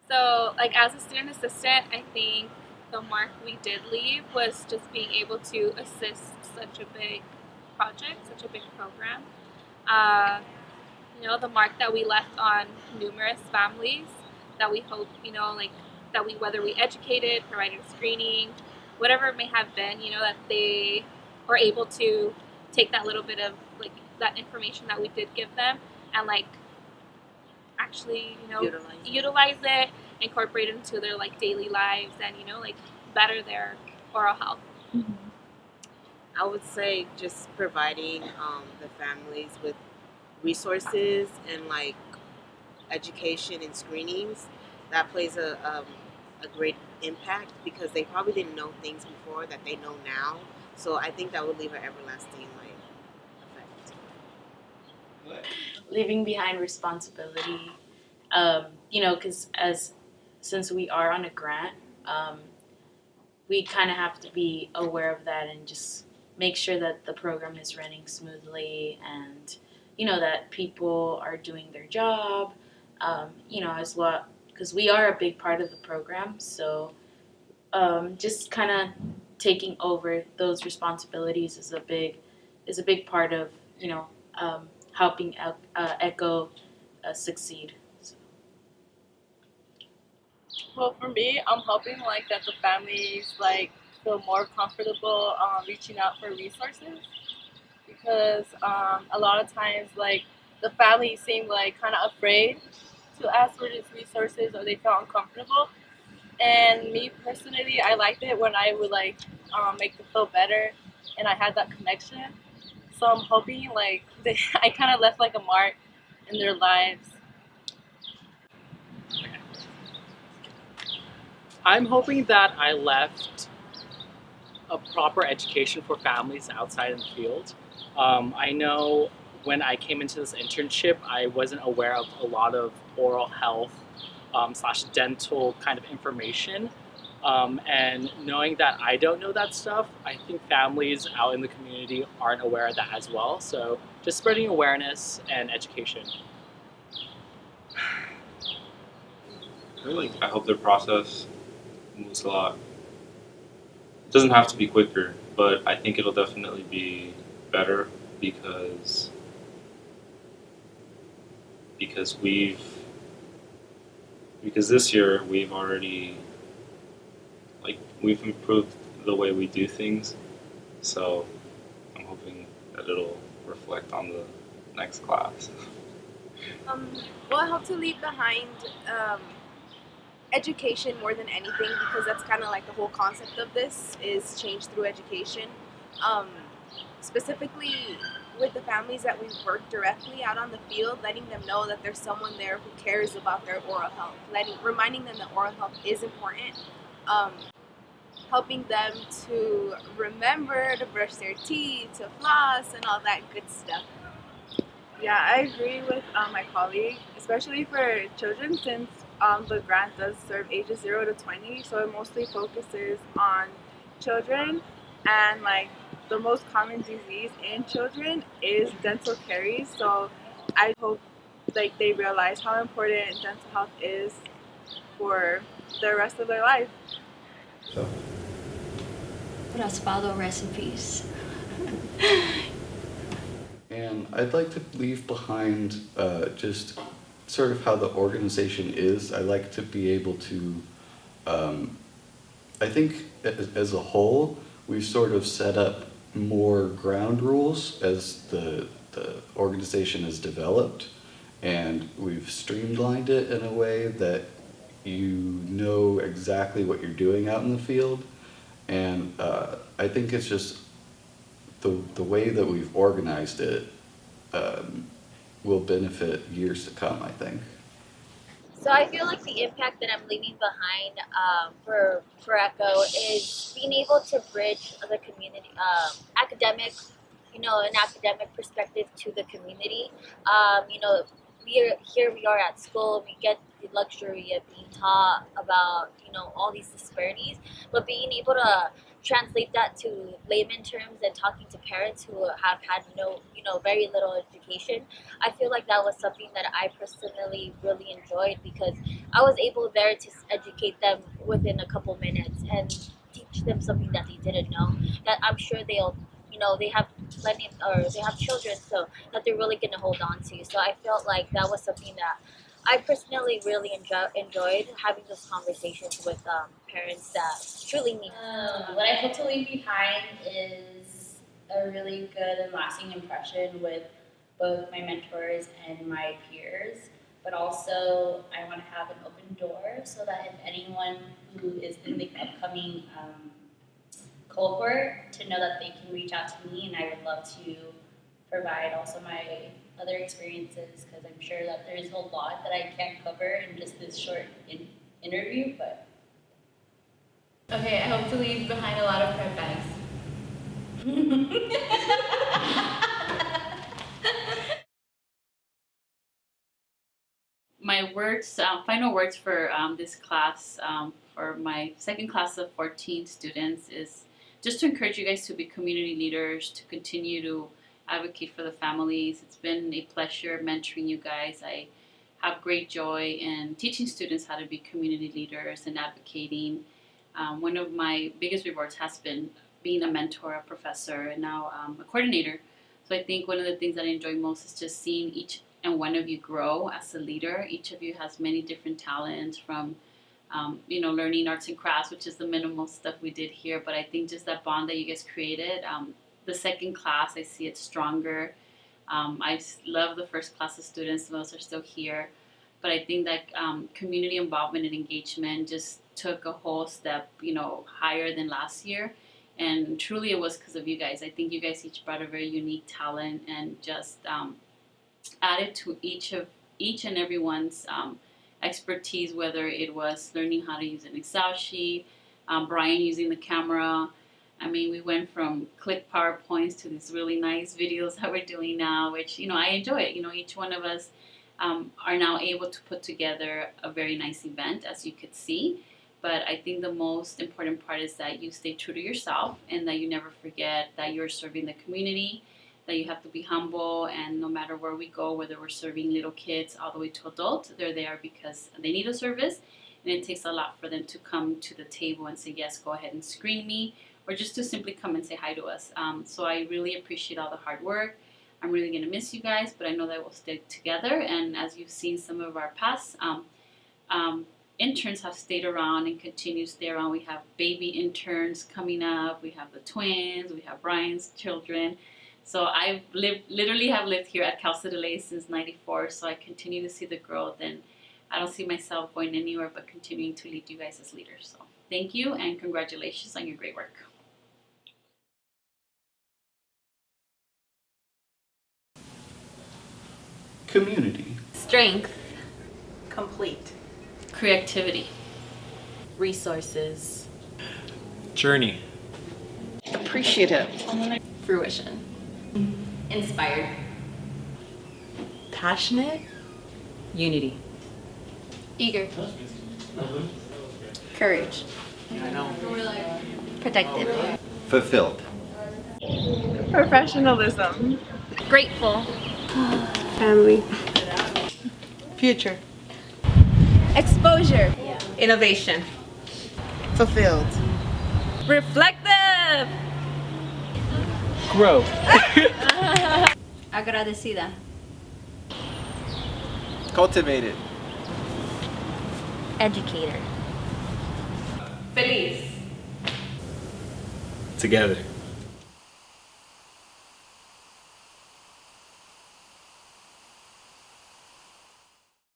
So, like as a student assistant, I think the mark we did leave was just being able to assist such a big project, such a big program. Uh, the mark that we left on numerous families that we hope, like that we, whether we educated, provided screening, whatever it may have been, that they were able to take that little bit of like that information that we did give them and like actually, utilize it, incorporate it into their like daily lives and, like better their oral health. I would say just providing the families with resources and like education and screenings that plays a great impact because they probably didn't know things before that they know now. So I think that would leave an everlasting like effect. Leaving behind responsibility, because since we are on a grant, um, we kind of have to be aware of that and just make sure that the program is running smoothly and that people are doing their job, as well because we are a big part of the program. So just kind of taking over those responsibilities is a big part of helping Echo succeed. So. Well, for me, I'm hoping like that the families like feel more comfortable reaching out for resources because a lot of times like the families seem like kind of afraid to ask for these resources or they feel uncomfortable. And me personally, I liked it when I would like make them feel better and I had that connection. So I'm hoping like I kind of left like a mark in their lives. I'm hoping that I left a proper education for families outside in the field. I know when I came into this internship, I wasn't aware of a lot of oral health slash dental kind of information. And knowing that I don't know that stuff, I think families out in the community aren't aware of that as well. So just spreading awareness and education. I hope their process moves a lot. It doesn't have to be quicker, but I think it'll definitely be better because because we've because this year we've already we've improved the way we do things. So I'm hoping that it'll reflect on the next class. Um, well, I hope to leave behind um, education more than anything because that's kind of like the whole concept of this is change through education. Um, Specifically with the families that we work directly out on the field, letting them know that there's someone there who cares about their oral health, reminding them that oral health is important. Um, Helping them to remember to brush their teeth, to floss, and all that good stuff. Yeah, I agree with my colleague, especially for children, since the grant does serve ages 0 to 20, so it mostly focuses on children, and like the most common disease in children is dental caries. So I hope like they realize how important dental health is for the rest of their life. Raspado recipes. And I'd like to leave behind just sort of how the organization is. I like to be able to, I think as a whole, we've sort of set up more ground rules as the organization has developed, and we've streamlined it in a way that you know exactly what you're doing out in the field. And I think it's just the way that we've organized it will benefit years to come, I think. So I feel like the impact that I'm leaving behind for Echo is being able to bridge the community, academic, an academic perspective to the community. We are at school. We get the luxury of being taught about all these disparities, but being able to translate that to layman terms and talking to parents who have had no, very little education, I feel like that was something that I personally really enjoyed, because I was able there to educate them within a couple minutes and teach them something that they didn't know, that I'm sure they'll, they have plenty or they have children, so that they're really going to hold on to. So I felt like that was something that I personally really enjoyed having those conversations with parents that truly need. What I hope to leave behind is a really good and lasting impression with both my mentors and my peers. But also, I want to have an open door so that if anyone who is in the upcoming cohort, to know that they can reach out to me, and I would love to provide also my other experiences, because I'm sure that there's a lot that I can't cover in just this short interview. But okay, I hope to leave behind a lot of prep bags. My words, final words for this class, for my second class of 14 students, is just to encourage you guys to be community leaders, to continue to advocate for the families. It's been a pleasure mentoring you guys. I have great joy in teaching students how to be community leaders and advocating. One of my biggest rewards has been being a mentor, a professor, and now a coordinator. So I think one of the things that I enjoy most is just seeing each and one of you grow as a leader. Each of you has many different talents, from learning arts and crafts, which is the minimal stuff we did here. But I think just that bond that you guys created, the second class, I see it stronger. I love the first class of students; most are still here. But I think that community involvement and engagement just took a whole step, higher than last year. And truly, it was because of you guys. I think you guys each brought a very unique talent and just added to each and everyone's expertise, whether it was learning how to use an Excel sheet, Brian using the camera. I mean, we went from click PowerPoints to these really nice videos that we're doing now, which, I enjoy it. Each one of us are now able to put together a very nice event, as you could see. But I think the most important part is that you stay true to yourself, and that you never forget that you're serving the community, that you have to be humble, and no matter where we go, whether we're serving little kids all the way to adults, they're there because they need a service, and it takes a lot for them to come to the table and say, yes, go ahead and screen me, or just to simply come and say hi to us. So I really appreciate all the hard work. I'm really going to miss you guys, but I know that we'll stay together. And as you've seen, some of our past interns have stayed around and continue to stay around. We have baby interns coming up. We have the twins. We have Brian's children. So I literally have lived here at Cal City since '94. So I continue to see the growth, and I don't see myself going anywhere but continuing to lead you guys as leaders. So thank you, and congratulations on your great work. Community. Strength. Complete. Creativity. Resources. Journey. Appreciative. Fruition. Inspired. Passionate. Unity. Eager. Courage. Protective. Fulfilled. Professionalism. Grateful. Family. Future. Exposure. Innovation. Fulfilled. Reflective. Growth. Agradecida. Cultivated. Educator. Feliz. Together.